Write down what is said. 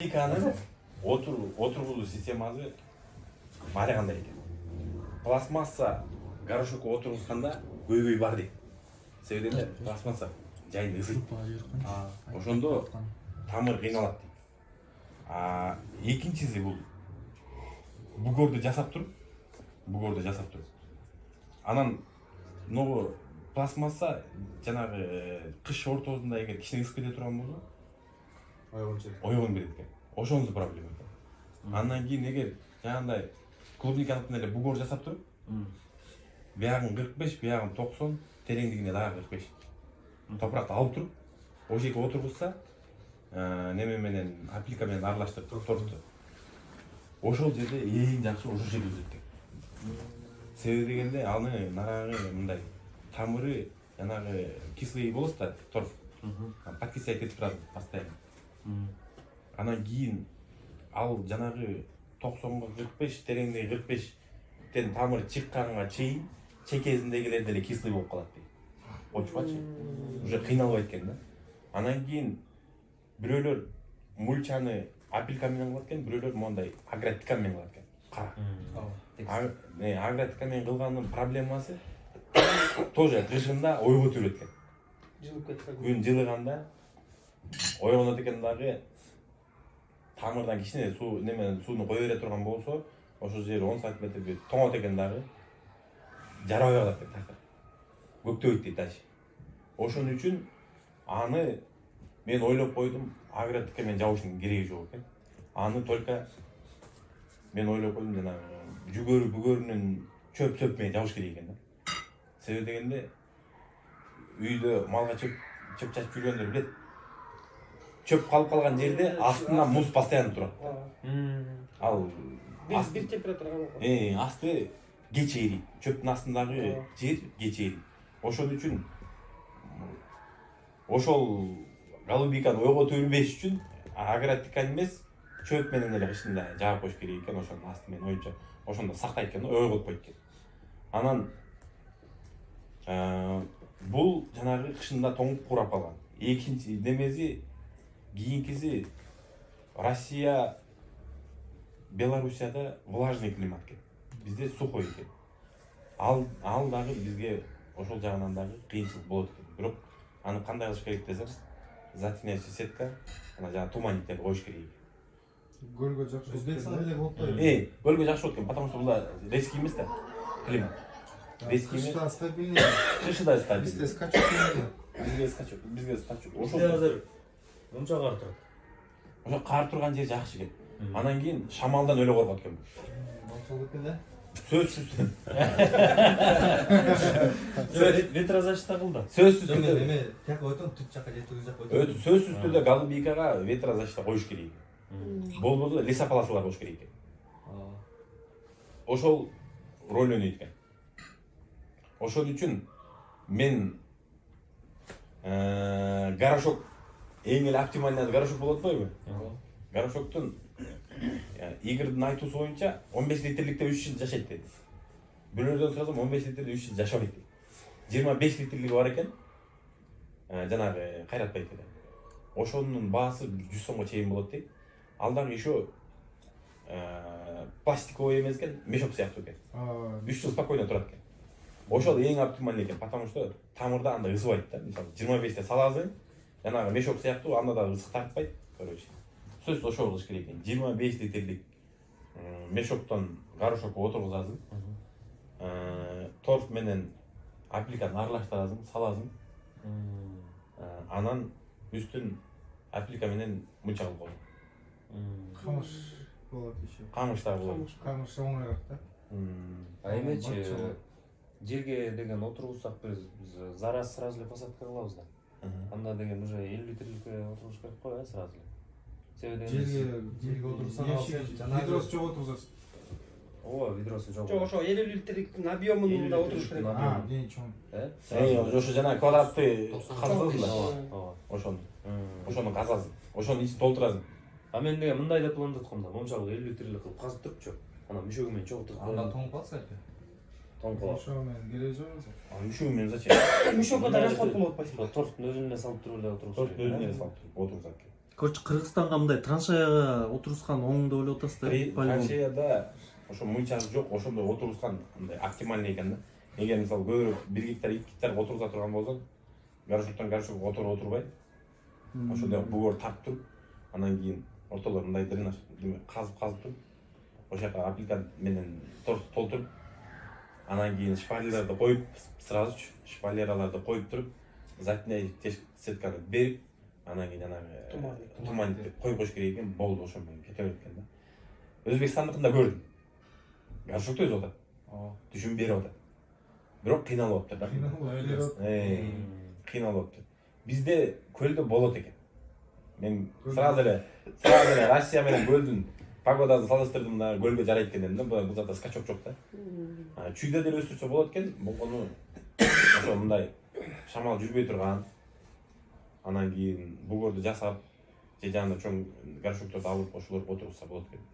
Amerikanın oturgulu sistemасы bari kандай eкен. Пластмасса горошокко отургузганда көйгөй бар дейт. Себеби эмне? Пластмасса жайында ысыйт. Ошондо тамыр кыйналат дейт. Экинчиси бул бугорду жасап туруп, анан могу пластмасса жанагы кыш ортосунда эгер кичине ысып кете турган болсо, ойгонуп кетет экен. Ошонусу проблема экен. Андан кийин эгер жанагындай клубниканыкын эле бугор жасап туруп, биягын 45, биягын 90, тереңдигине дагы 45. Топуракты алып туруп, ошол жерге отургузса, неме менен аплика менен аралаштырып торту. Ошол жерде эң жакшы ошол жерде өсөт экен. Себеби дегенде аны нарагы мындай тамыры жанагы кислый болот да, торф. Подкисляй кетип турат постоянно. Анан кийин ал жанагы 90га 45, тереңдеги 45тен тамыр чыкканга чейин чекесиндегилер деле кислый болуп калат дейт. Очпачы. Уже кыйналбайт экен да. Анан кийин бирөөлөр мульчаны апелька менен кылат экен, бирөөлөр мондай агротика менен кылат экен. Кара. Агротика менен кылганын проблемасы тоже кышында ойго түбөт экен. Жылып кетсе. Күн жылыганда ойгонот экен дагы. Тамырдан кичине суу неменен сууну кое бере турган болсо, ошол жер 10 сантиметрге тоңот экен дагы. Жарабай калат экен такыр. Көктөбөйт дейт ачы. Ошон үчүн аны мен ойлоп койдум, агротика менен жабыштын кереги жок экен. Аны только мен ойлоп койдум жанагы жүгөрү бүгөрүнүн чөп менен жабыш керек экен да. Себеби дегенде үйдө малга чөп чачып жүргөндөр билет. Çöp kalıp kalgan жерде астынан муз постоянно турат. Ал бир температура калат. Асты кеч эрийт. Чөптүн астындагы жер кеч эрийт. Ошон үчүн ошол голубиканы ойго төбөбөш үчүн агротиканы эмес, чөп менен эле кышында жаап коюш керек экен. Ошонун асты менен оюнча. Ошондо сактайт экен, ойго коюп экен. Анан бул жанагы кышында тоңуп курап калган. Экинчи немеси кийинкиси Россия, Белоруссияда влажный климат экен. Бизде сухой экен. Ал дагы бизге ошол жагынан дагы кыйынчылык болот экен. Бирок аны кандай кылыш керек десем, затеняющая сетка, ана жана туманниктер коюш керек. Гөлгө жакшы. Өзбекстанда деле болуп турат. Гөлгө жакшы болот экен, потому что булар резкий эмес да климат. Резкий эмес. Кышта стабильный. Кышында стабильный. Бизде скачок эмес. Бизге скачок. Бизде азыр мынча кар турат. Ошо кар турган жер жакшы экен. Анан кийин шамалдан өлө коргот экен. Ошол экен да. Сөзсүз. Ветрозащита кылды. Сөзсүз. Эме тияка өтөн түп жака же түз жака өтөн. Сөзсүз түрдө голубикага ветрозащита коюш керек. Болбосо лесополосалар коюш керек экен. Ошол роль ойнойт экен. Ошол үчүн мен горошок эң эле оптимальный горошок болот отпойбу? Горошоктун Игордун айтуусу боюнча 15 литрликте 3 жыл жашайт деди. Бирөөлөрдөн сурасам 15 литрде 3 жыл жашабайт дейт. 25 литрлиги бар экен. Жанагы кайратпайт деди. Ошонун баасы 100 сомго чейин болот дейт. Ал дагы еще пластиковый эмес экен, мешок сыяктуу экен. 3 жыл спокойно турат экен. Ошол эң оптимальный экен, потому что тамырда анда ысыбайт да. Мисалы 25те саласың, жанагы мешок сыяктуу, анда да ысык тартпайт, короче. Сөз ошол кылыш керек экен. 25 литрлик мешоктон горошокко отургузасың. Торф менен апликаны аралаштырасың, саласың. Анан үстүн аплика менен мульча кылып коесуң. Камыш болот иши. Камыш да болот. Камыш оңоюраак да. Эмечи жерге деген отургузсак биз зараз сразу эле посадка кылабыз да. Анда деген уже 50 литрликке отургуш керек го, сразу эле. Себеби Жерге отурсаң жанагы видрос жок отурсасың. Ооба, видросу жок. Жок, ошо 50 литрликтин объемунда отуруш керек. Ден чоң. Ошо жана квадратты казасың да. Ооба. Ошону казасың. Ошонун ичин толтурасың. А мен деген мындай деп пландап аткам да. Момшалык 50 литрлик кылып казып турупчу. Анан мишөгү менен чогултуп Анда тоңуп калса экен. тоң кылып. Ошо менен кереги жок. Мишүү менен зачем? Мишокко да расход болуп атпайсыңбы? Торттун өзүнө салып туруп эле отургуз. Торттун өзүнө салып отурсак. Короче, Кыргызстанга мындай траншеяга отурускан оң деп ойлоп атасыз да? Полигон. Траншеяда ошо мынчасы жок, ошондой отурускан андай оптимальный экен да. Эгер мисалы көбүрөөк 1 гектар 2 гектар отуруза турган болсоң, горшоктон горшокко отурбай, ошондой бугор тарт туруп, анан кийин ортолор мындай дренаж казып туруп, ошол жака аппликант менен толтуруп, анан кийин шпалерлерди коюп, сразу шпалераларды коюп туруп, затняй сетканы берип, анан кийин туманник коюш керек экен, болду, ошо менен кете берет экен да. Өзбекстандыкында көрдүм. Горшокто өзүп атат. Түшүм берип атат. Бирок кыйналып атат да. Кыйналып атат. Бизде көлдө болот экен. Мен сразу эле Россия менен көлдүн погодасын салыштырдым да, көлгө жарайт экен дедим да, бул жерде скачок жок да. Чүйдө деле өстүрсө болот экен, болгону ошо мындай шамал жүрбөй турган, анан кийин бугорду жасап, же жанагы чоң горшокторду алып ошолорго отурса болот экен.